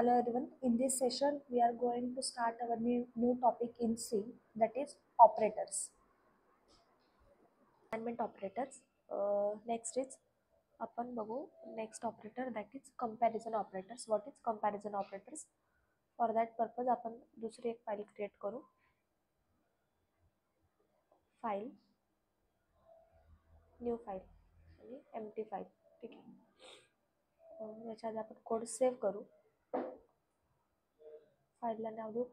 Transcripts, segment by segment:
Hello everyone. In this session, we are going to start our new topic in C, that is operators. Assignment operators. Next is आपण बघू next operator, that is comparison operators. What is comparison operators? For that purpose आपण दुसरी एक file create करू. File new file आणि empty file. ठीक आहे. याच्यात आपण कोड सेव्ह करू. फाईलला नाव देऊ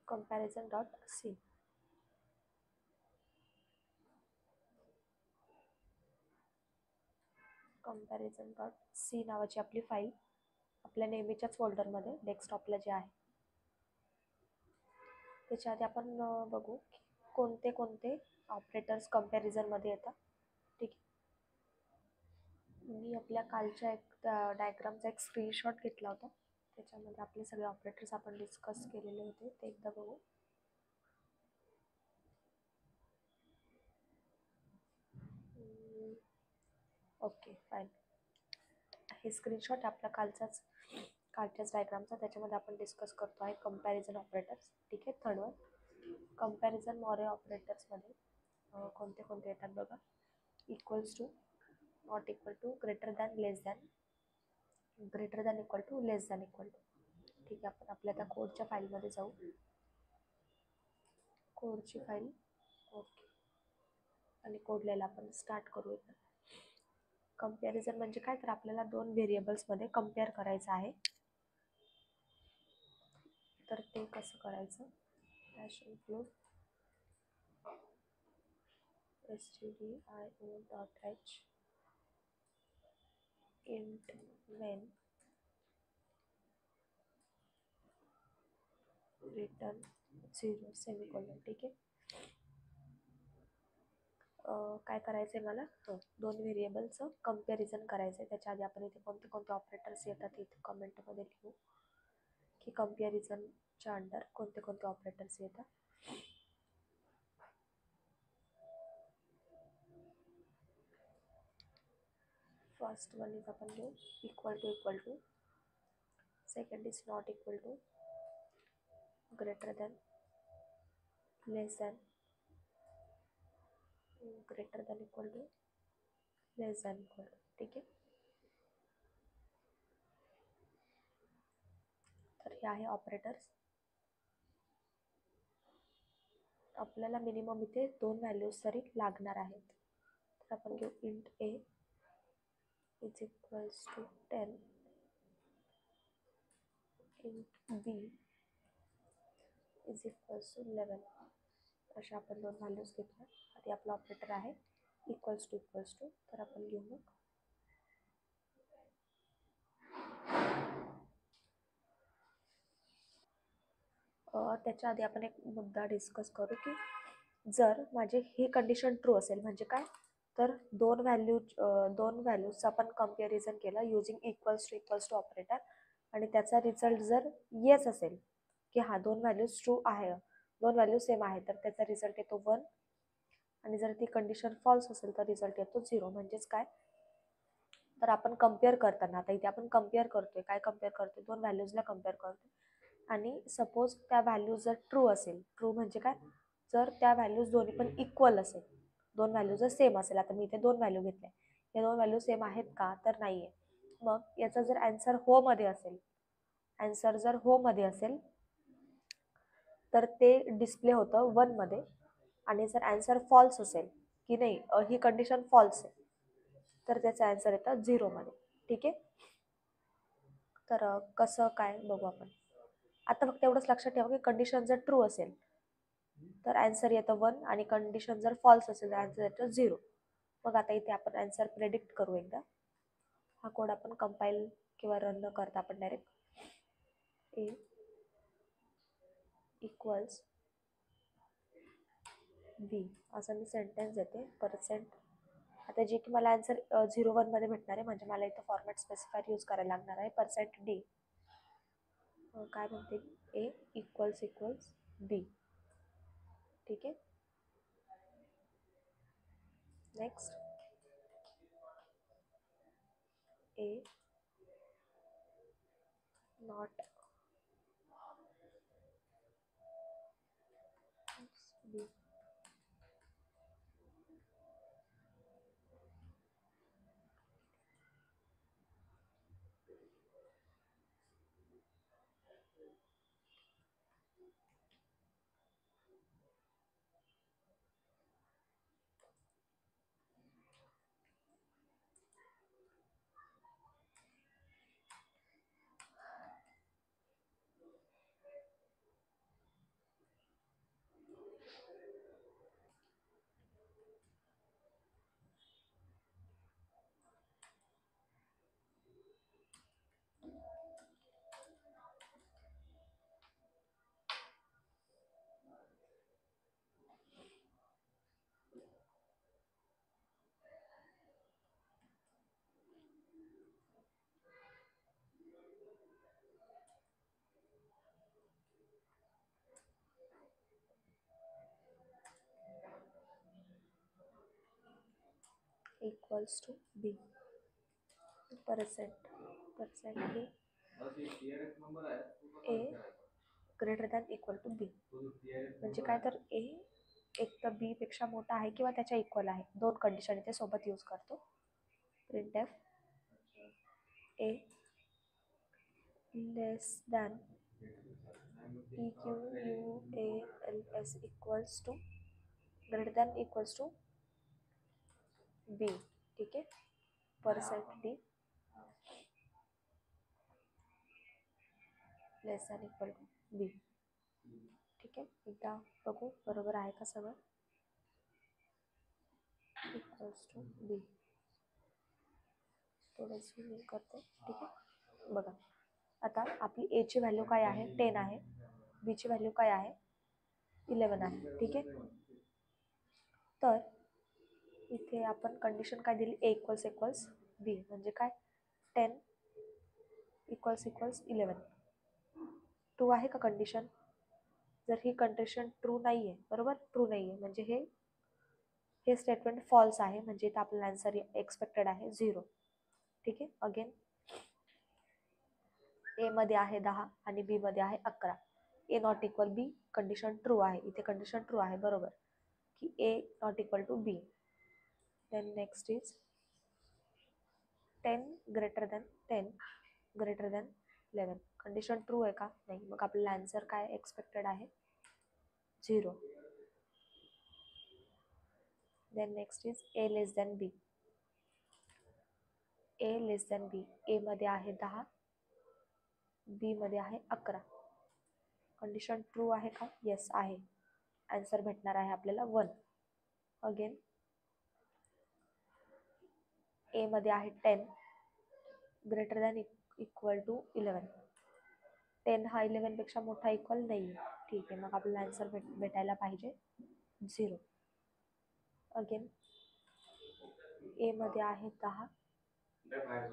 comparison.c. comparison.c नावाची आपली फाईल आपल्या नेहमीच्याच फोल्डरमध्ये डेस्कटॉपला जे आहे त्याच्या आधी आपण बघू कोणते कोणते ऑपरेटर्स कंपॅरिझनमध्ये येतात. ठीक आहे. मी आपल्या कालच्या एक डायग्रामचा एक स्क्रीनशॉट घेतला होता. त्याच्यामध्ये आपले सगळे ऑपरेटर्स आपण डिस्कस केलेले होते ते एकदा बघू. Okay fine. हे स्क्रीनशॉट आपला कालच्याच डायग्रामचा, त्याच्यामध्ये आपण डिस्कस करतो आहे कंपॅरिझन ऑपरेटर्स. ठीक आहे. थर्ड वन कंपॅरिझन मॉरे ऑपरेटर्समध्ये कोणते कोणते येतात बघा. Equals to, not equal to, greater than, less than, greater than equal to, less than equal to. ठीक आहे. आपण आपल्या त्या कोडच्या फाईलमध्ये जाऊ. कोडची फाईल. ओके. आणि कोड लिहायला आपण स्टार्ट करू. कंपॅरिझन म्हणजे काय, तर आपल्याला दोन व्हेरिएबल्समध्ये कंपेअर करायचं आहे. तर ते कसं करायचं, dash include stdio.h int when return 0 semicolon. ठीक आहे. काय करायचं आहे मला, दोन व्हेरिएबलचं कंपॅरिझन करायचं आहे. त्याच्या आधी आपण इथे कोणते कोणते ऑपरेटर्स येतात इथे कमेंटमध्ये लिहू की कंपॅरिझनच्या अंडर कोणते कोणते ऑपरेटर्स येतात. फर्स्ट वन इज आपण घेऊ equal to, second is not equal to, greater than, less than, greater than equal to, less than equal to. ठीक आहे. तर हे आहे ऑपरेटर्स. आपल्याला मिनिमम इथे दोन व्हॅल्यूज तरी लागणार आहेत. तर आपण घेऊ int a is equals to 10, int b is equals to 11. अशा आपण दोन व्हॅल्यूज घेतल्या. आधी आपला ऑपरेटर आहे इक्वल्स टू. तर आपण घेऊ मग त्याच्या आधी आपण एक मुद्दा डिस्कस करू की जर माझे ही कंडिशन ट्रू असेल म्हणजे काय, तर दोन व्हॅल्यूजचं आपण कंपॅरिझन केलं युजिंग इक्वल्स टू ऑपरेटर आणि त्याचा रिझल्ट जर येस असेल की हा दोन व्हॅल्यूज ट्रू आहे, दोन व्हॅल्यू सेम आहे, तर त्याचा रिझल्ट येतो 1. आणि जर ती कंडिशन फॉल्स असेल तर रिझल्ट येतो 0. म्हणजेच काय, तर आपण कंपेअर करताना आता इथे आपण कंपेअर करतोय. काय कंपेअर करतोय, दोन व्हॅल्यूजला कंपेअर करतोय. आणि सपोज त्या व्हॅल्यू जर ट्रू असेल, ट्रू म्हणजे काय, जर त्या व्हॅल्यूज दोन्ही पण इक्वल असेल, दोन व्हॅल्यू जर सेम असेल. आता मी इथे दोन व्हॅल्यू घेतल्या, या दोन व्हॅल्यू सेम आहेत का, तर नाहीये. मग याचा जर आन्सर हो मध्ये असेल, तर ते डिस्प्ले होतं 1 मध्ये. आणि जर आन्सर फॉल्स असेल की नाही ही कंडिशन फॉल्स आहे, तर त्याचा आन्सर येतं 0 मध्ये. ठीक आहे. तर कसं काय बघू आपण. आता फक्त एवढंच लक्षात ठेवा की कंडिशन जर ट्रू असेल तर आन्सर येतं 1 आणि कंडिशन जर फॉल्स असेल तर आन्सर येतं 0. मग आता इथे आपण आन्सर प्रेडिक्ट करू एकदा. हा कोड आपण कंपाईल किंवा रन न करता आपण डायरेक्ट ए इक्वल्स बी असं मी सेंटेन्स देते %. आता जे की मला आन्सर 0-1 मध्ये भेटणार आहे, म्हणजे मला इथं फॉर्मॅट स्पेसिफायर यूज करायला लागणार आहे %d. काय म्हणते, ए इक्वल्स बी. ठीक आहे. Next A not B. Equals to B. Percent A greater than equal to B. म्हणजे काय, तर ए एक तर बी पेक्षा मोठा आहे किंवा त्याच्या इक्वल आहे. दोन कंडिशन इथे सोबत यूज करतो. Print F A less than E Q U A L S equals to greater than equals to B. ठीक आहे. Percent D less than equal to B. ठीक आहे. एकदा बघू बरोबर आहे का सगळं. Equals to B. थोडंसं मी करते. ठीक आहे. बघा आता आपली ए ची व्हॅल्यू काय आहे, 10 आहे. बी ची व्हॅल्यू काय आहे, 11 आहे. ठीक आहे. तर इथे आपण कंडिशन काय दिली, ए इक्वल्स इक्वल्स बी. म्हणजे काय, 10 इक्वल्स इक्वल्स 11. ट्रू आहे का कंडिशन. जर ही कंडिशन ट्रू नाही आहे, बरोबर, ट्रू नाही आहे म्हणजे हे स्टेटमेंट फॉल्स आहे. म्हणजे इथं आपल्याला आन्सर एक्सपेक्टेड आहे 0. ठीक आहे. अगेन ए मध्ये आहे 10 आणि बी मध्ये आहे 11. A not equal B condition true आहे. इथे कंडिशन ट्रू आहे, बरोबर, की A not equal to B. Then next is 10 greater than 10 greater than 11. Condition true आहे का, नाही. मग आपल्याला आन्सर काय एक्सपेक्टेड आहे, 0. Then next is A less than B. A less than B. A मध्ये आहे 10, बी मध्ये आहे 11. कंडिशन ट्रू आहे का, येस आहे. आन्सर भेटणार आहे आपल्याला 1. अगेन ए मध्ये आहे 10 ग्रेटर दॅन इक्वल टू 11. 10 हा 11 पेक्षा मोठा इक्वल नाही. ठीक आहे. मग आपल्याला आन्सर भेटायला पाहिजे 0. अगेन ए मध्ये आहे 10,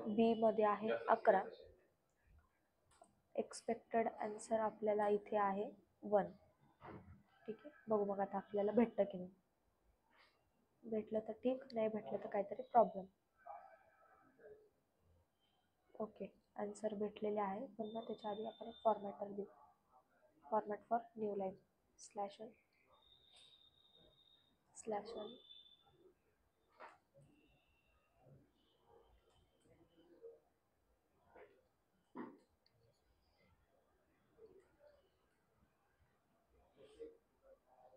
बी मध्ये आहे 11. एक्सपेक्टेड आन्सर आपल्याला इथे आहे 1. ठीक आहे. बघू मग आता आपल्याला भेटतं की नाही. भेटलं तर ठीक, नाही भेटलं तर काहीतरी प्रॉब्लेम. ओके, आन्सर भेटलेले आहे. पुन्हा त्याच्या आधी आपण एक फॉर्मॅटर देऊ. Format for new line /1/1.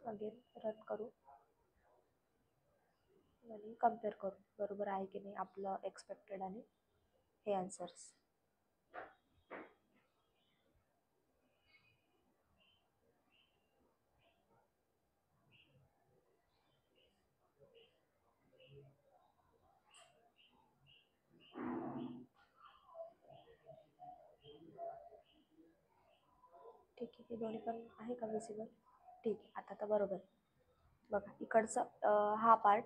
Again run करू आणि कम्पेअर करू बरोबर आहे की नाही आपलं एक्सपेक्टेड आणि हे आन्सर्स. ठीक आहे. हे दोन्ही पण आहे का विजिबल. ठीक आहे. आता तर बरोबर आहे. बघा इकडचा हा पार्ट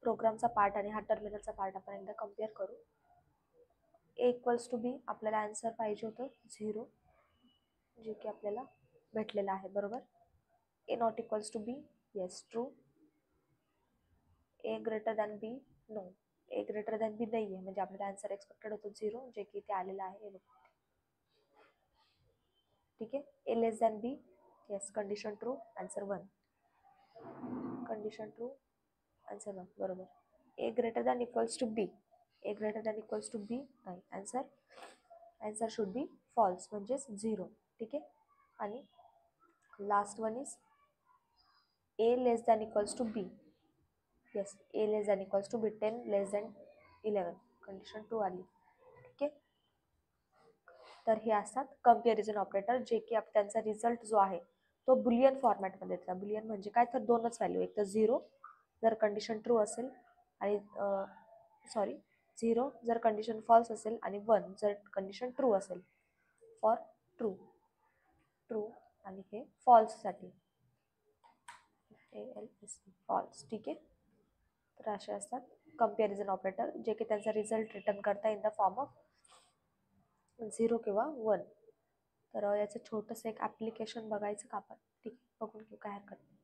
प्रोग्रामचा पार्ट आणि हा टर्मिनलचा पार्ट आपण एकदा कम्पेअर करू. ए इक्वल्स टू बी आपल्याला आन्सर पाहिजे होतं 0, जे की आपल्याला भेटलेलं आहे, बरोबर. A not equals to B, yes true. A greater than B, no. A greater than B नाही आहे म्हणजे आपल्याला आन्सर एक्सपेक्टेड होतं 0, जे की इथे आलेलं आहे. ठीक आहे. A less than B, yes, condition true, answer 1. Condition true, answer 1, बरोबर. A greater than equals to B, A greater than equals to B नाही, आन्सर शुड बी फॉल्स, म्हणजेच 0. ठीक आहे. आणि last one is A less than equals to B, yes, a less than equals to b, 10 less than 11, condition true आली. ठीक आहे. तर हे असतात कम्पॅरिझन ऑपरेटर, जे की त्यांचा रिझल्ट जो आहे तो बुलियन फॉर्मॅटमध्ये देतात. बुलियन म्हणजे काय, तर दोनच व्हॅल्यू, एक तर 0 जर कंडिशन ट्रू असेल आणि 0 जर कंडिशन फॉल्स असेल आणि 1 जर कंडिशन ट्रू असेल, फॉर ट्रू आणि हे फॉल्ससाठी फॉल्स. ठीक आहे. तर असे असतात कम्पॅरिझन ऑपरेटर, जे की त्यांचा रिझल्ट रिटर्न करता इन द फॉर्म ऑफ 0 किंवा 1. तर याचं छोटंसं एक ॲप्लिकेशन बघायचं का आपण? ठीक आहे, बघून घेऊ, काय हरकत नाही.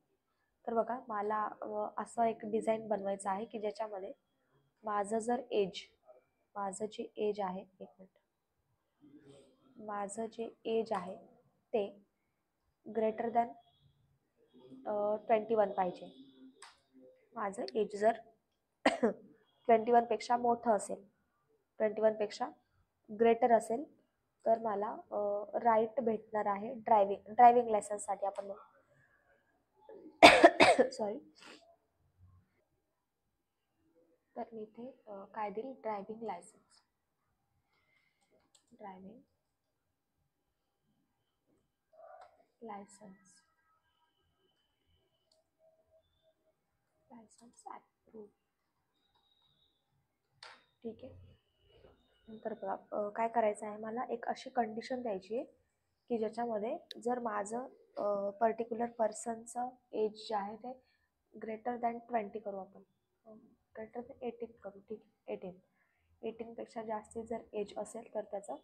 तर बघा, मला असं एक डिझाईन बनवायचं आहे की ज्याच्यामध्ये माझं जे एज आहे, एक मिनिट, माझं जे एज आहे ते ग्रेटर दॅन 21 पाहिजे. माझं एज जर 21 पेक्षा मोठं असेल, 21 पेक्षा ग्रेटर असेल, तर मला राईट भेटणार आहे ड्रायव्हिंग लायसन्ससाठी. आपण सॉरी, तर मी इथे काय देईल, ड्रायव्हिंग लायसन्स अप्रूव्ह. ठीक आहे. नंतर बघा, काय करायचं आहे, मला एक अशी कंडिशन द्यायची आहे की ज्याच्यामध्ये जर माझं पर्टिक्युलर पर्सनचं एज जे आहे ते ग्रेटर दॅन 20 करू आपण, ग्रेटर दॅन 18 करू. ठीक आहे. 18 पेक्षा जास्ती जर एज असेल तर त्याचं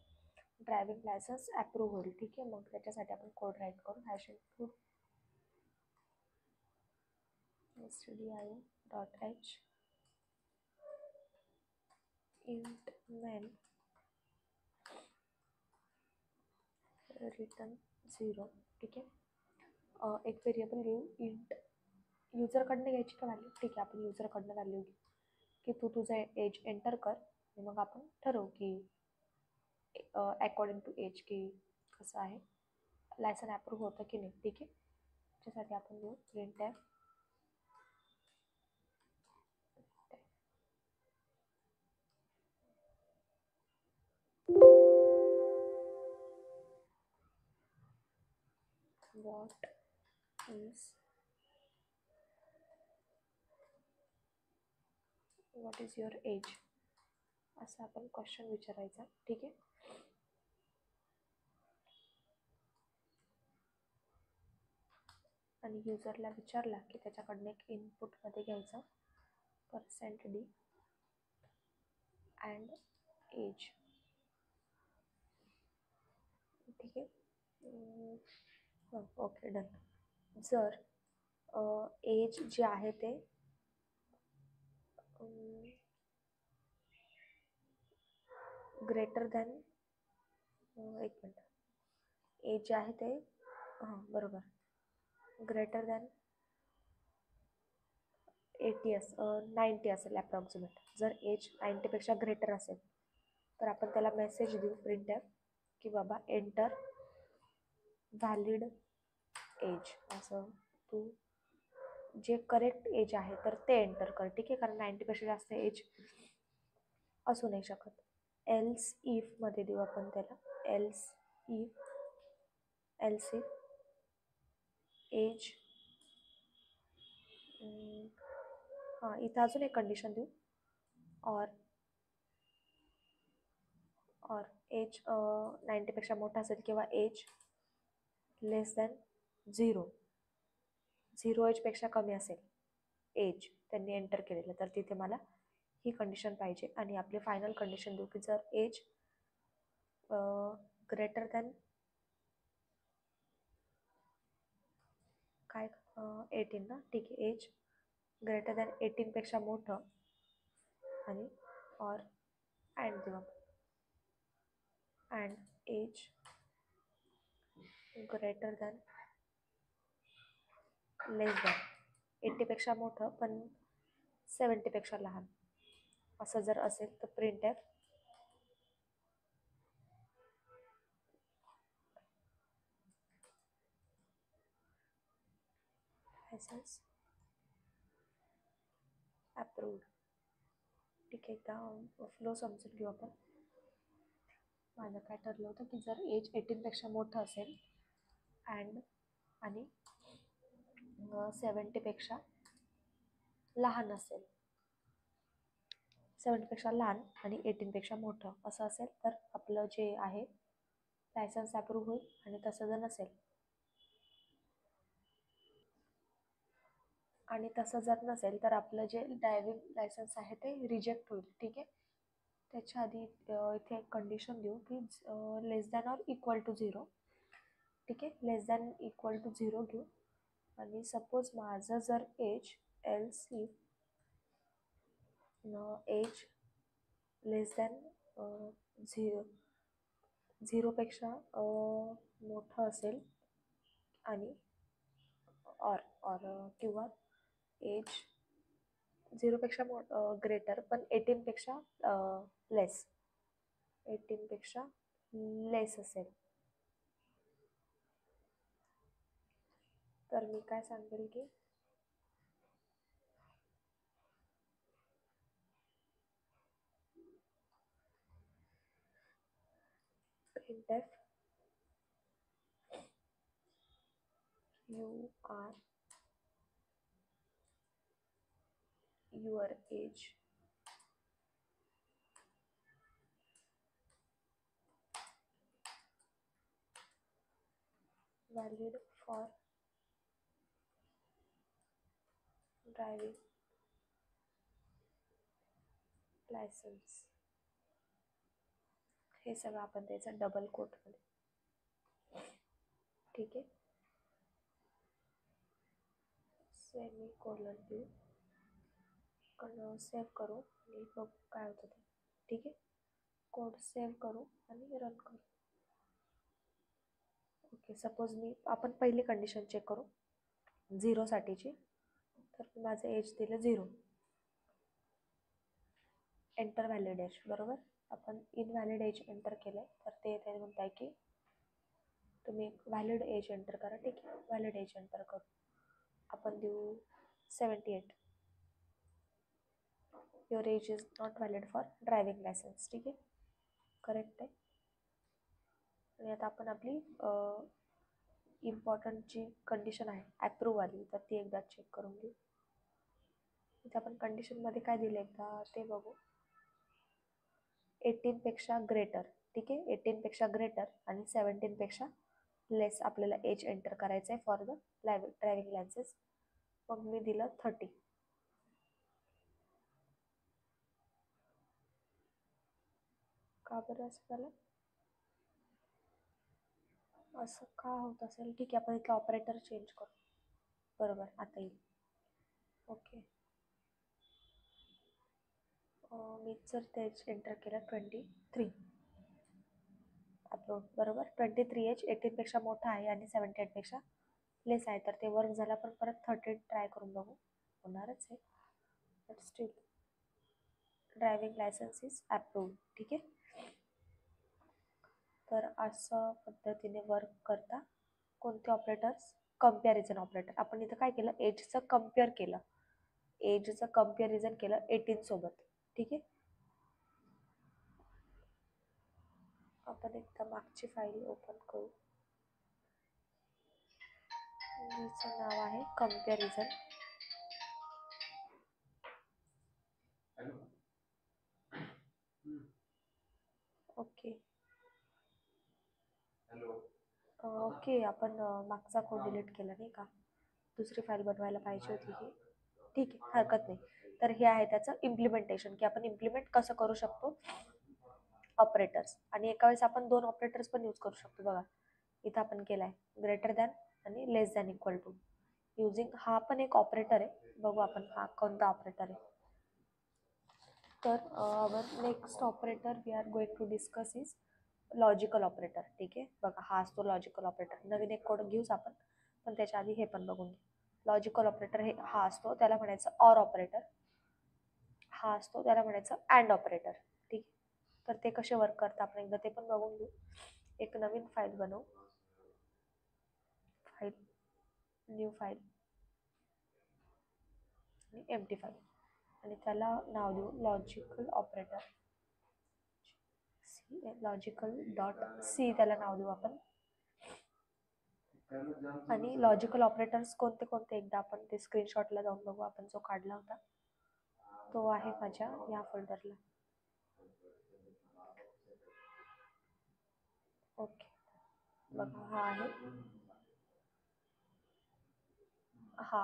ड्रायव्हिंग लायसन्स अप्रूव्ह होईल. ठीक आहे. मग त्याच्यासाठी आपण कोड राईट करू, hash input stdio.h int men return 0. ठीक आहे. एक व्हेरिएबल घेऊ इंट, युजरकडनं घ्यायची का व्हॅल्यू? ठीक आहे, आपण युजरकडनं व्हॅल्यू घेऊ की तू तुझं एज एंटर कर आणि मग आपण ठरवू की अकॉर्डिंग टू एज की कसं आहे, लायसन अप्रूव्ह होतं की नाही. ठीक आहे. त्याच्यासाठी आपण घेऊ print app what is your age, असं आपण क्वेश्चन विचारायचा. ठीक आहे. आणि युजरला विचारला की त्याच्याकडनं एक इनपुटमध्ये घ्यायचं %d अँड एज. ठीक आहे. Okay, done. जर एज जे आहे ते ग्रेटर दॅन, एक मिनिट, एज जे आहे ते बरोबर, ग्रेटर दॅन 90 असेल अप्रॉक्सिमेट. जर एज 90पेक्षा ग्रेटर असेल तर आपण त्याला मेसेज देऊ प्रिंट ॲप की बाबा एंटर व्हॅलिड एज, असं तू जे करेक्ट एज आहे तर ते एंटर कर. ठीक आहे. कारण 90पेक्षा जास्त एज असू नाही शकत. एल्स इफमध्ये देऊ आपण त्याला, एल्स इफ एज, इथं अजून एक कंडिशन देऊ, और एज 90पेक्षा मोठा असेल किंवा एज लेस दॅन 0 एजपेक्षा कमी असेल एज त्यांनी एंटर केलेलं, तर तिथे मला ही कंडिशन पाहिजे. आणि आपली फायनल कंडिशन देऊ की जर एज ग्रेटर दॅन काय 18 ना, ठीक आहे, एज ग्रेटर दॅन 18पेक्षा मोठं आणि और अँड देऊ, and age greater than less than 80 पेक्षा मोठं पण 70 पेक्षा लहान असं जर असेल तर प्रिंट एफ लायसन्स अप्रूव्ड. ठीक आहे, एकदा फ्लो समजून घेऊ आपण. माझं काय ठरलं होतं की जर एज 18 पेक्षा मोठं असेल अँड आणि 70 पेक्षा लहान असेल, 70 पेक्षा लहान आणि 18 पेक्षा मोठं असं असेल तर आपलं जे आहे लायसन्स अप्रूव्ह होईल. आणि तसं जर नसेल तर आपलं जे ड्रायव्हिंग लायसन्स आहे ते रिजेक्ट होईल. ठीक आहे, त्याच्या आधी इथे एक कंडिशन देऊ की लेस दॅन ऑर इक्वल टू 0. ठीक आहे, लेस दॅन इक्वल टू 0 घेऊ. आणि सपोज माझं जर एज एज लेस दॅन 0पेक्षा मोठं असेल आणि किंवा एज 0पेक्षा ग्रेटर पण 18 पेक्षा लेस 18 पेक्षा लेस असेल तर मी काय सांगेल की printf your age valid for driving license. हे सगळं आपण द्यायचं डबल कोटमध्ये. ठीक आहे, सेमीकोलन देऊ, सेव्ह करू आणि बघू काय होतं ते. ठीक आहे, कोड सेव्ह करू आणि रन करू. ओके, सपोज आपण पहिली कंडिशन चेक करू 0साठीची. तर माझं एज दिलं 0, एंटर व्हॅलिड एज. बरोबर, आपण इनव्हॅलिड एज एंटर केलं तर ते म्हणत आहे की तुम्ही व्हॅलिड एज एंटर करा. ठीक आहे, व्हॅलिड एज एंटर करू. आपण देऊ 78. Your age is not valid for driving licence. ठीक आहे, करेक्ट आहे. आणि आता आपण आपली इम्पॉर्टंट जी कंडिशन आहे ॲप्रूव्ह आली तर ती एकदा चेक करून घेऊ. इथे आपण कंडिशनमध्ये काय दिलं एकदा ते बघू. 18 पेक्षा ग्रेटर. ठीक आहे, 18 पेक्षा ग्रेटर आणि 17 पेक्षा लेस आपल्याला एज एंटर करायचं आहे फॉर द ड्रायव्हिंग लायसन्स. मग मी दिलं 30. का बरं असं झालं, असं का होत असेल? ठीक आहे, आपण इथलं ऑपरेटर चेंज करू. बरोबर, आता येईल. ओके, मी जर तेच एंटर केलं 23 अप्रूव्ह. बरोबर, 23 एज 18 पेक्षा मोठा आहे आणि 78 पेक्षा लेस आहे तर ते वर्क झाला. पण परत 30 ट्राय करून बघू, होणारच आहे. But still driving licence is approved. ठीक आहे, तर असं पद्धतीने वर्क करता कोणते ऑपरेटर्स? Comparison operator. आपण इथं काय केलं, एजचं कम्पॅरिझन केलं 18 सोबत. ठीक आहे, आपण एकदा मागची फाईल ओपन करू. जिचं नाव आहे कम्पॅरिझन. ओके ओके, आपण मागचा कोड डिलीट केला नाही का, दुसरी फाईल बनवायला पाहिजे होती ही. ठीक आहे, हरकत नाही. तर हे आहे त्याचं इम्प्लिमेंटेशन की आपण इम्प्लिमेंट कसं करू शकतो ऑपरेटर्स. आणि एका वेळेस आपण 2 ऑपरेटर्स पण यूज करू शकतो. बघा इथं आपण केलाय ग्रेटर दॅन आणि लेस दॅन इक्वल टू युजिंग. हा पण एक ऑपरेटर आहे. बघू आपण हा कोणता ऑपरेटर आहे. तर our next operator we are going to discuss is logical operator. ठीक आहे, बघा हा असतो लॉजिकल ऑपरेटर. नवीन एक कोड घेऊच आपण, पण त्याच्या आधी हे पण बघून घेऊ. लॉजिकल ऑपरेटर हे हा असतो, त्याला म्हणायचं ऑर ऑपरेटर. हा असतो, त्याला म्हणायचं अँड ऑपरेटर. ठीक आहे, तर ते कसे वर्क करतात आपण एकदा ते पण बघून घेऊ. एक नवीन फाईल बनवू, फाईल, न्यू फाईल आणि एम्प्टी फाईल, आणि त्याला नाव देऊ logical operator. Logical dot C त्याला नाव देऊ आपण. आणि लॉजिकल ऑपरेटर्स कोणते कोणते एकदा आपण ते स्क्रीनशॉटला जाऊन बघू, आपण जो काढला होता तो आहे माझ्या या फोल्डरला. ओके, बघा हा आहे, हा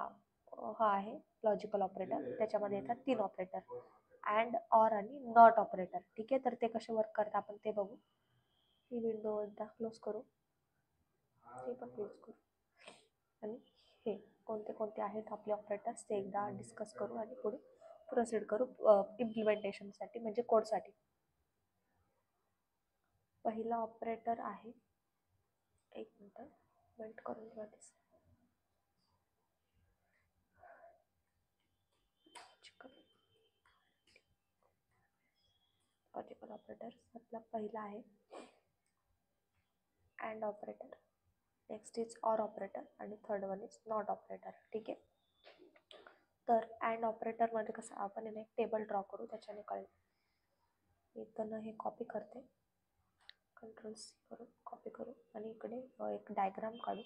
हा आहे लॉजिकल ऑपरेटर. त्याच्यामध्ये येतात 3 ऑपरेटर, अँड, ऑर आणि नॉट ऑपरेटर. ठीक आहे, तर ते कसे वर्क करतात आपण ते बघू. ही विंडो एकदा क्लोज करू, ते पण क्लोज करू, आणि हे कोणते कोणते आहेत आपले ऑपरेटर्स ते एकदा डिस्कस करू आणि पुढे प्रोसीड करू इम्प्लिमेंटेशनसाठी, म्हणजे कोडसाठी. पहिला ऑपरेटर आहे, एक मिनिट वेट करून घ्या. लॉजिकल ऑपरेटर आपला पहिला आहे and operator, next is or operator, आणि third one is not operator. ठीक आहे, तर अँड ऑपरेटरमध्ये कसं आपण एक टेबल ड्रॉ करू, त्याच्याने कळेल. इथं हे कॉपी करते, कंट्रोल सी करून कॉपी करू, आणि इकडे एक डायग्राम काढू.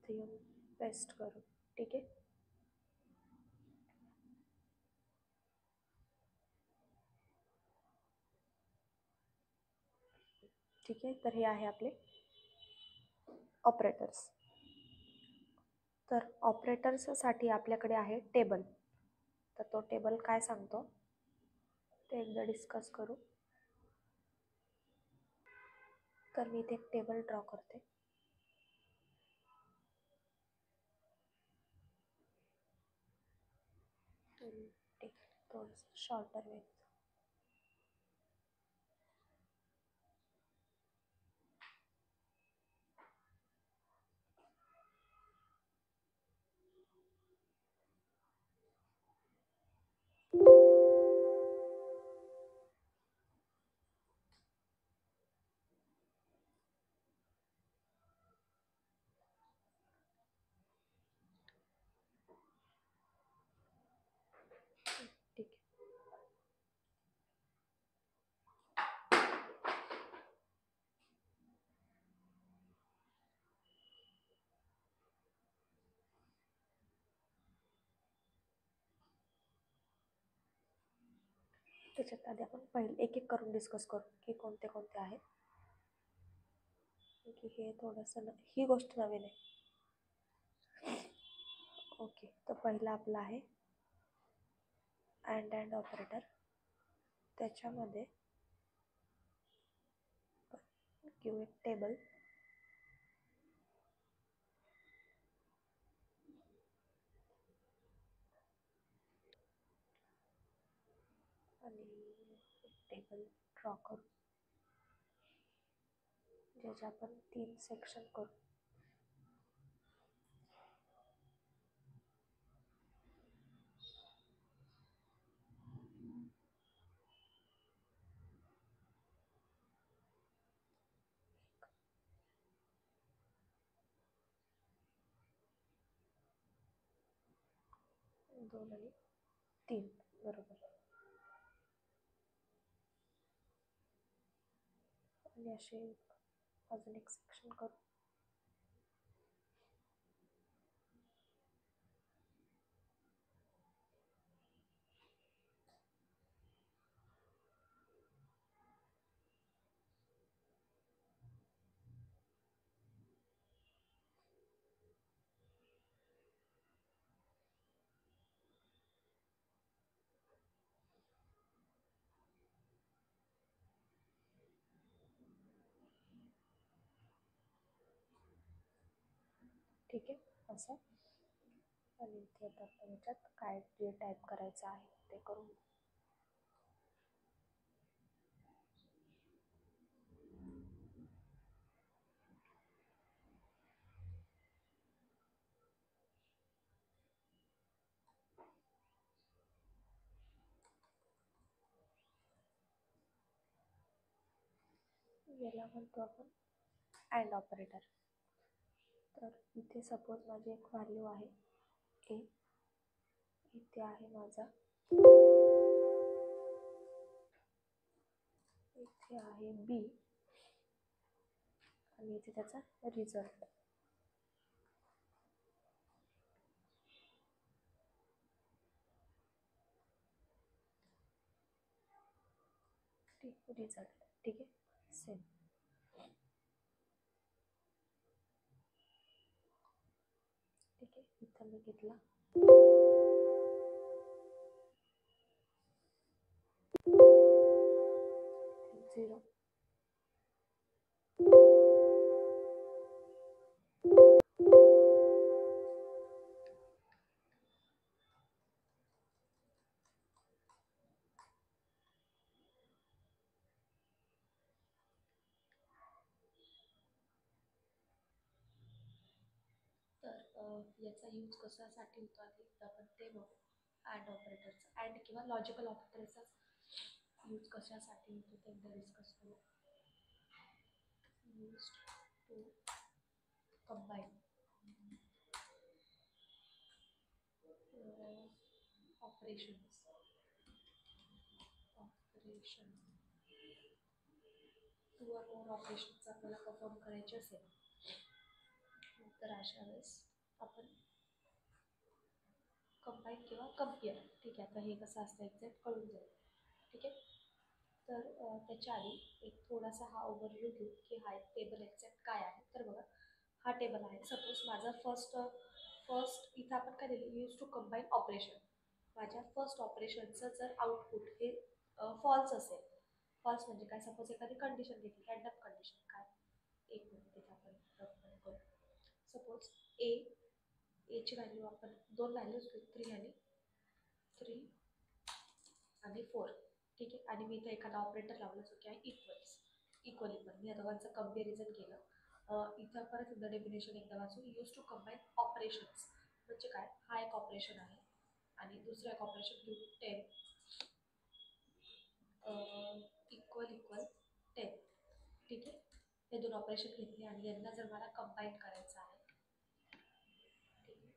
इथे येऊन पेस्ट करू. ठीक आहे, ठीक आहे, तर हे आहे आपले ऑपरेटर्स. तर ऑपरेटर्ससाठी आपल्याकडे आहे टेबल. तर तो टेबल काय सांगतो ते एकदा डिस्कस करू. तर मी इथे एक टेबल ड्रॉ करते. थोडंसं शॉर्टर वे. ठीक आहे, त्याच्यात आधी आपण पहिले एक एक करून डिस्कस करू की कोणते कोणते आहेत. की हे थोडंसं ही गोष्ट नवीन आहे. ओके, तर पहिला आपला आहे अँड ऑपरेटर. त्याच्यामध्ये घेऊ एक टेबल, आणि टेबल ड्रॉ करू ज्याचे आपण 3 सेक्शन करू. दोन आणि 3, बरोबर. आणि असे अजून एक सेक्शन करू. ठीक आहे असं. आणि इथे आता आपण याच्यात काय जे टाईप करायचं आहे ते करून याला म्हणतो आपण अँड ऑपरेटर. तर इथे सपोज माझी एक व्हॅल्यू आहे ए, इथे आहे माझा, इथे आहे बी, आणि इथे त्याचा रिझल्ट. रिझल्ट ठीक आहे सेम. ठीक आहे इथं मी घेतला 0. तर याचा यूज कशासाठी होतो आधी आपण ते बघू. अँड ऑपरेटरचा, अँड किंवा लॉजिकल ऑपरेटरचा यूज कशासाठी होतो ते एकदा डिस्कस करू. Use to combine operations, two or more operations आपल्याला परफॉर्म करायचे असेल तर अशा वेळेस आपण कंबाईन किंवा कम्पेअर, ठीक आहे आता हे कसं असतं एक्झॅक्ट कळून जाईल. ठीक आहे. तर त्याच्या आधी एक थोडासा हा ओव्हरव्ह्यू घेऊ की हा एक टेबल एक्झॅक्ट काय आहे. तर बघा हा टेबल आहे. सपोज माझा फर्स्ट इथं आपण काय दिलं, यूज टू कंबाईन ऑपरेशन. माझ्या फर्स्ट ऑपरेशनचं जर आउटपुट हे फॉल्स असेल, फॉल्स म्हणजे काय, सपोज एखादी कंडिशन घेतली रँडम कंडिशन, काय एक मिनिट तिथे आपण रफ करू. सपोज एची व्हॅल्यू आपण दोन व्हॅल्यूज घेऊ, 3 आणि 4. ठीक आहे. आणि मी इथे एखादा ऑपरेटर लावला जो की आहे इक्वल. मी या दोघांचं कम्पॅरिझन केलं. इथं परत एकदा डेफिनेशन एकदा वाचू. यूज टू कंबाईन ऑपरेशन्स म्हणजे काय, हा एक ऑपरेशन आहे आणि दुसरं एक ऑपरेशन घेऊ 10 इक्वल 10. ठीक आहे. हे दोन ऑपरेशन घेतले आणि यांना जर मला कंबाईन करायचं आहे, ठीक आहे,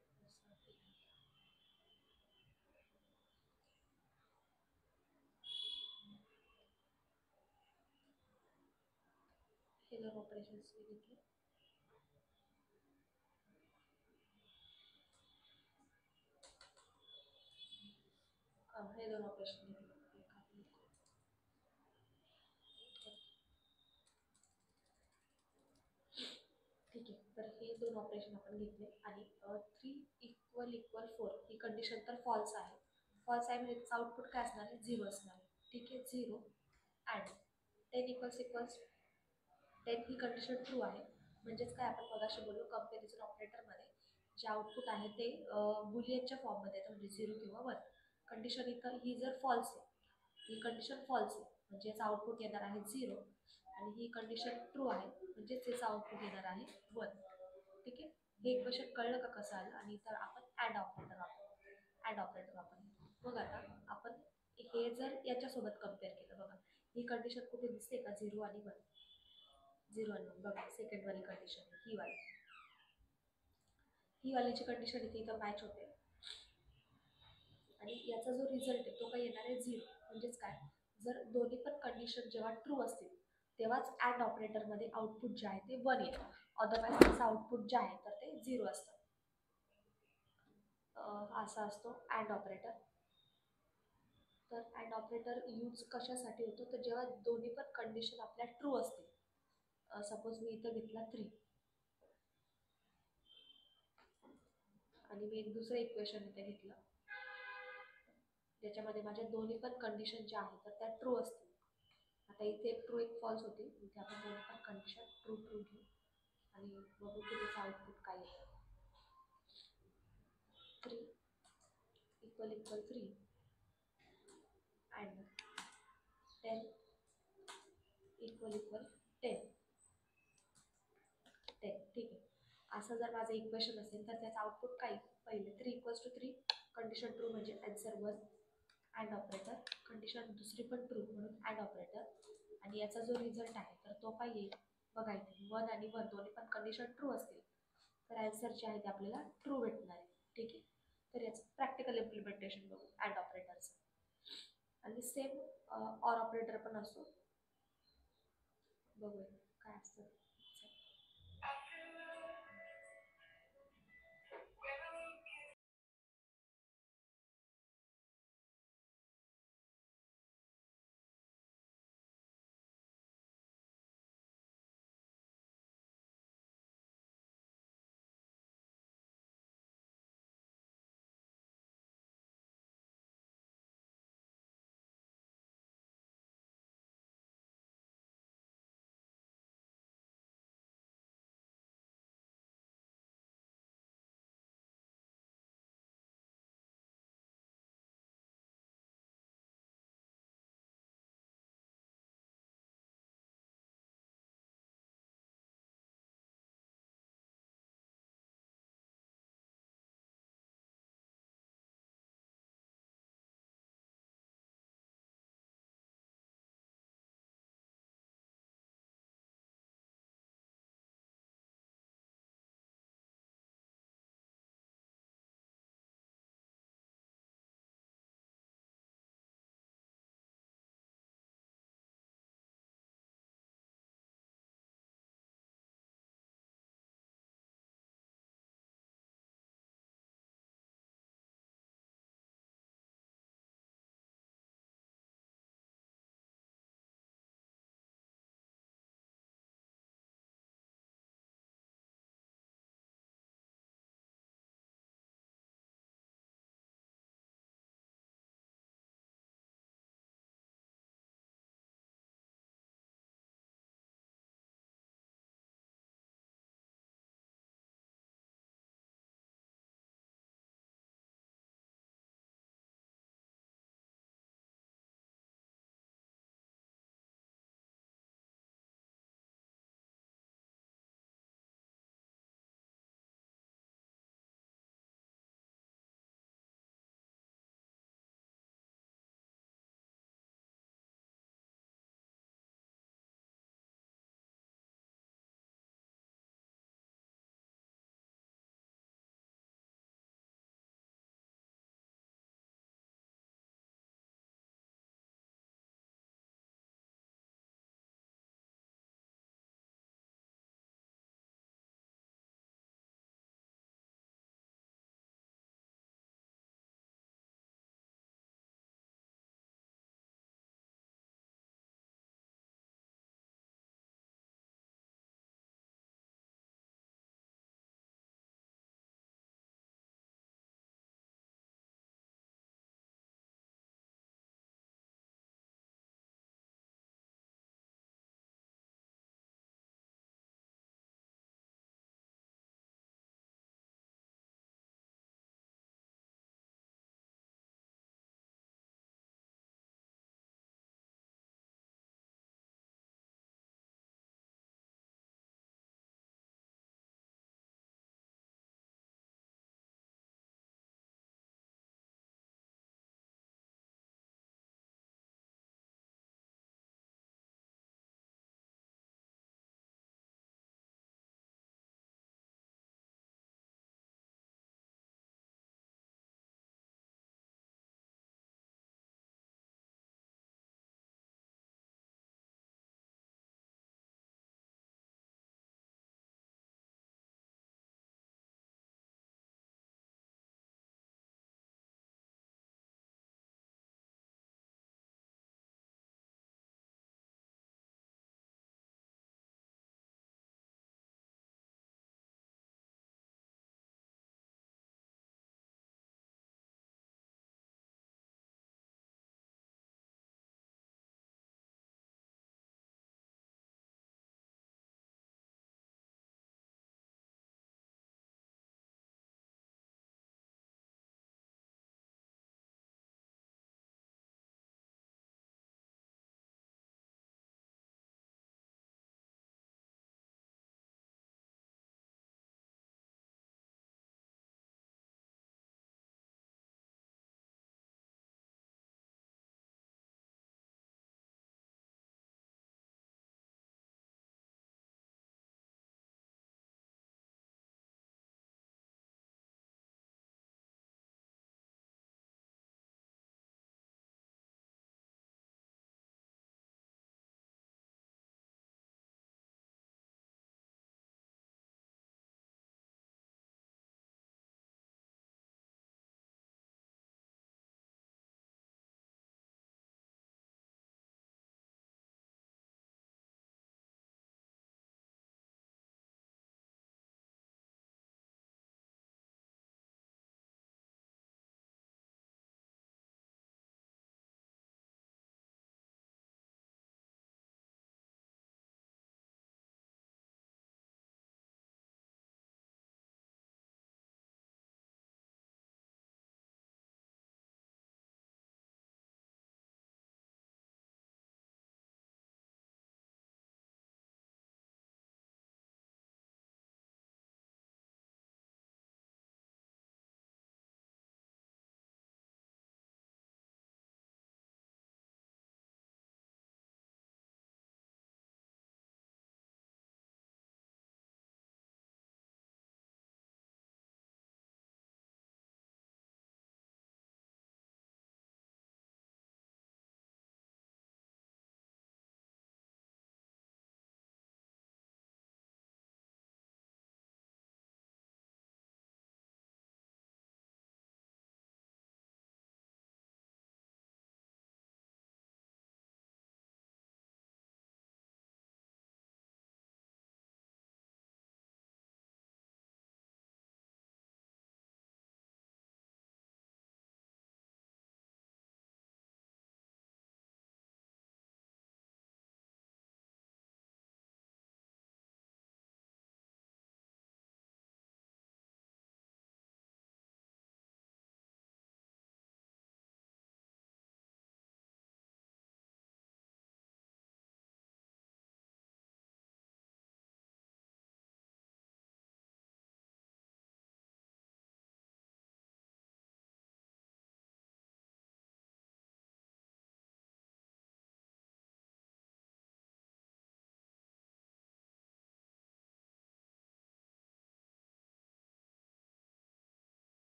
हे दोन ऑपरेशन्स मी घेतले. हे दोन ऑपरेशन घेतले. ठीक आहे. तर हे दोन ऑपरेशन आपण घेतले आणि 3 = 4 ही कंडिशन तर फॉल्स आहे. फॉल्स आहे म्हणजे आउटपुट काय असणार आहे, 0 असणार आहे. ठीक आहे. 0 अँड 10 ही कंडिशन ट्रू आहे. म्हणजेच काय, आपण मगाशी बोललो कंपॅरिझन ऑपरेटरमध्ये जे आउटपुट आहे ते बुलियनच्या फॉर्ममध्ये येतं, म्हणजे 0 किंवा 1. कंडिशन इथं ही जर फॉल्स आहे, ही कंडिशन फॉल्स आहे म्हणजे याचा आउटपुट येणार आहे 0, आणि ही कंडिशन ट्रू आहे म्हणजेच याचा आउटपुट येणार आहे 1. ठीक आहे. हे इक्वेशन कळलं का कसं आलं. आणि तर आपण अँड ऑपरेटर वापरतो. बघ आता आपण हे जर याच्यासोबत कम्पेअर केलं, बघा ही कंडिशन कुठे दिसते का, 0 आणि 1. 0 आणि 1 बघा सेकंड वाली कंडिशन ही वालीची कंडिशन इथं मॅच होते आणि याचा जो रिझल्ट आहे तो काय येणार आहे 0. म्हणजेच काय, जर दोन्ही पण कंडिशन जेव्हा ट्रू असतील तेव्हाच अँड ऑपरेटरमध्ये आउटपुट जे आहे ते 1 येतं. अदरवाईज त्याचं आउटपुट जे आहे तर ते 0 असतं. असा असतो अँड ऑपरेटर. तर अँड ऑपरेटर यूज कशासाठी होतो, तर जेव्हा दोन्ही पण कंडिशन आपल्या ट्रू असतील. सपोज मी इथं घेतला 3 आणि मी एक दुसरं इक्वेशन इथे घेतलं ज्याच्यामध्ये माझ्या दोन्ही पण कंडिशन ज्या आहेत तर त्या ट्रू असतील. आता इथे एक ट्रू एक फॉल्स होती. इथे आपण दोन्ही पण कंडिशन ट्रू घेऊ आणि बघू की त्याचं आउटपुट काय येतं. 3 equal 3 and 10 equal 10. ठीक आहे. असं जर माझं इक्वेशन असेल तर त्याचं आउटपुट काय? पहिले 3 कंडिशन ट्रू म्हणजे आन्सर 1 अँड ऑपरेटर, कंडिशन दुसरी पण ट्रू म्हणून अँड ऑपरेटर, आणि याचा जो रिझल्ट आहे तर तो काय येईल बघा इथे 1 आणि 1 दोन्ही पण कंडिशन ट्रू असतील तर आन्सर जे आहे ते आपल्याला ट्रू भेटणार आहे. ठीक आहे. तर याचं प्रॅक्टिकल इम्प्लिमेंटेशन बघू अँड ऑपरेटरचं. आणि सेम ऑर ऑपरेटर पण असतो, बघूया काय असतं.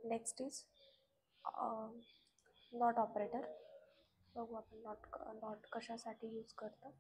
Next is not operator. बघू आपण नॉट कशासाठी यूज करतो.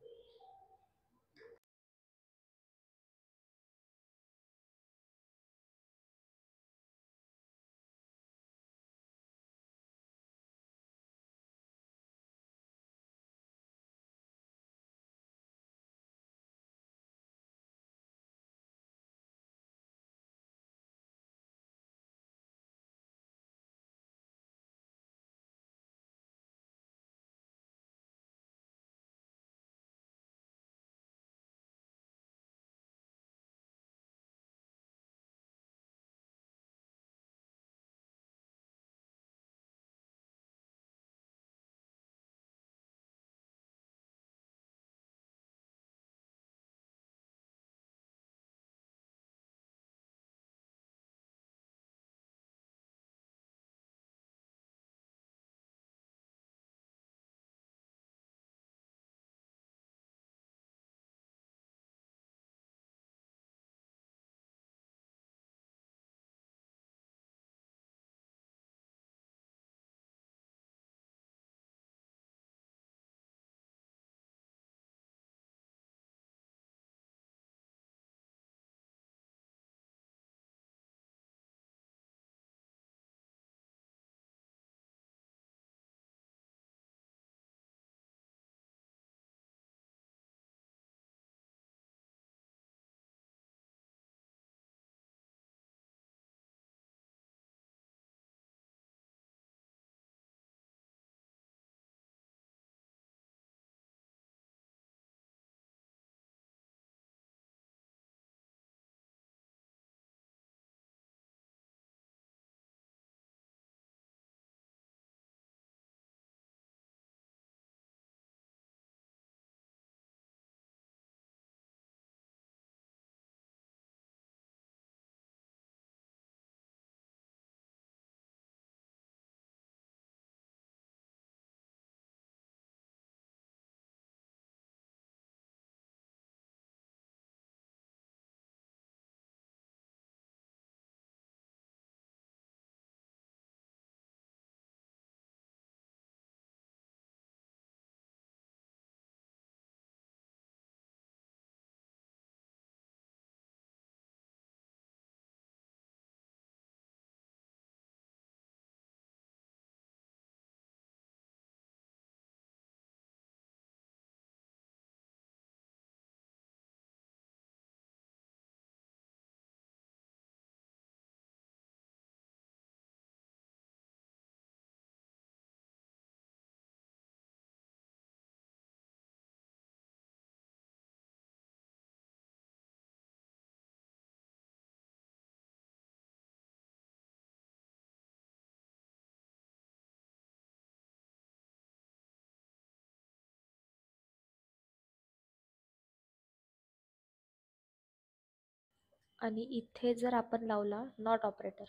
आणि इथे जर आपण लावला नॉट ऑपरेटर,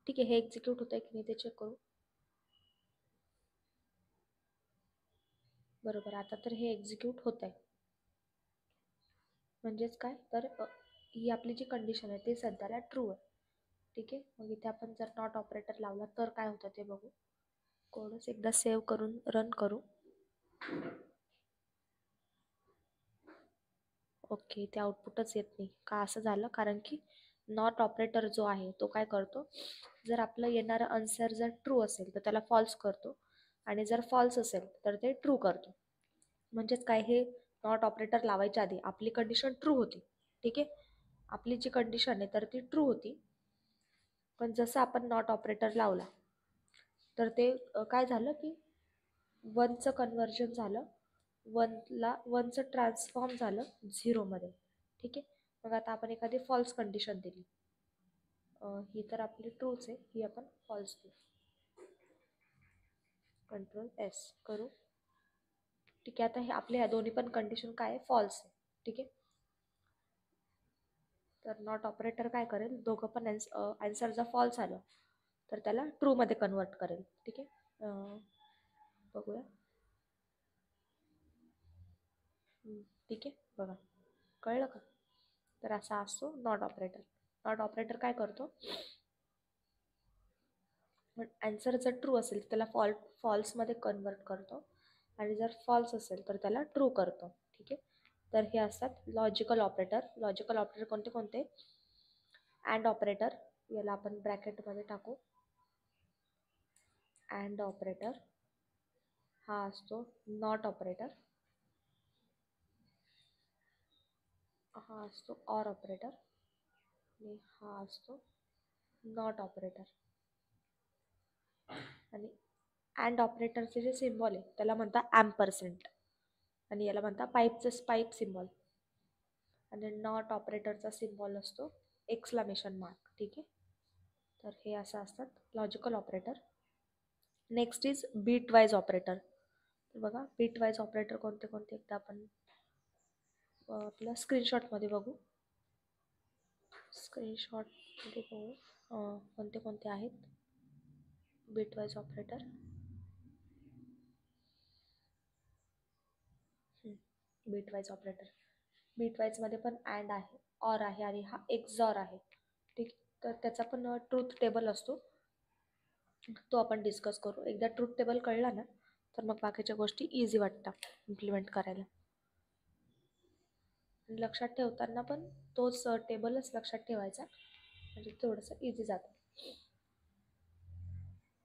ठीक आहे, हे एक्झिक्यूट होतंय की नाही ते चेक करू. बरोबर, आता तर हे एक्झिक्यूट होत आहे. म्हणजेच काय तर ही आपली जी कंडिशन आहे ती सध्याला ट्रू आहे. ठीक आहे, मग इथे आपण जर नॉट ऑपरेटर लावला तर काय होतं ते बघू. कोडच एकदा सेव्ह करून रन करू. ओके, ते आउटपुटच येत नाही का, असं झालं कारण की नॉट ऑपरेटर जो आहे तो काय करतो, जर आपलं येणारं आन्सर जर ट्रू असेल तर त्याला फॉल्स करतो, आणि जर फॉल्स असेल तर ते ट्रू करतो. म्हणजेच काय, हे नॉट ऑपरेटर लावायच्या आधी आपली कंडिशन ट्रू होती. ठीक आहे, आपली जी कंडिशन आहे तर ती ट्रू होती, पण जसं आपण नॉट ऑपरेटर लावला तर ते काय झालं की वनचं कन्वर्जन झालं, वनचं ट्रान्सफॉर्म झालं झिरोमध्ये. ठीक आहे, मग आता आपण एखादी फॉल्स कंडिशन दिली, ही तर आपली ट्रूच आहे, ही आपण फॉल्स देऊ. कंट्रोल एस करू. ठीक आहे, आता हे आपले ह्या दोन्ही पण कंडिशन काय आहे, फॉल्स आहे. ठीक आहे, तर नॉट ऑपरेटर काय करेल, दोघं पण आन्सर जर फॉल्स आलं तर त्याला ट्रूमध्ये कन्वर्ट करेल. ठीक आहे, बघूया. ठीक आहे, बघा कळलं का. तर असा असतो नॉट ऑपरेटर. नॉट ऑपरेटर काय करतो, पण ॲन्सर जर ट्रू असेल तर त्याला फॉल्समध्ये कन्वर्ट करतो आणि जर फॉल्स असेल तर त्याला ट्रू करतो. ठीक आहे. तर हे असतात लॉजिकल ऑपरेटर. लॉजिकल ऑपरेटर कोणते कोणते? अँड ऑपरेटर, याला आपण ब्रॅकेटमध्ये टाकू. अँड ऑपरेटर हा असतो. नॉट ऑपरेटर हा असतो. ऑर ऑपरेटर आणि हा असतो नॉट ऑपरेटर. आणि अँड ऑपरेटरचे जे सिम्बॉल आहे त्याला म्हणतात ॲम्परसेंट आणि याला म्हणतात पाईप सिम्बॉल. आणि नॉट ऑपरेटरचा सिम्बॉल असतो एक्सक्लेमेशन मार्क. ठीक आहे. तर हे असं असतात logical operator. Next is bitwise operator. तर बघा बीट वाईज ऑपरेटर कोणते कोणते एकदा आपण आपल्या स्क्रीनशॉटमध्ये बघू. स्क्रीनशॉटमध्ये बघू कोणते कोणते आहेत bitwise operator. Bitwise operator. बीट वाईजमध्ये पण अँड आहे, ऑर आहे आणि हा एक्झॉर आहे. ठीक. तर त्याचा पण ट्रूथ टेबल असतो, तो आपण डिस्कस करू. एकदा ट्रूथ टेबल कळला ना तर मग बाकीच्या गोष्टी इझी वाटतात इम्प्लिमेंट करायला. लक्षात ठेवताना पण तोच टेबलच लक्षात ठेवायचा म्हणजे थोडंसं इझी जातं.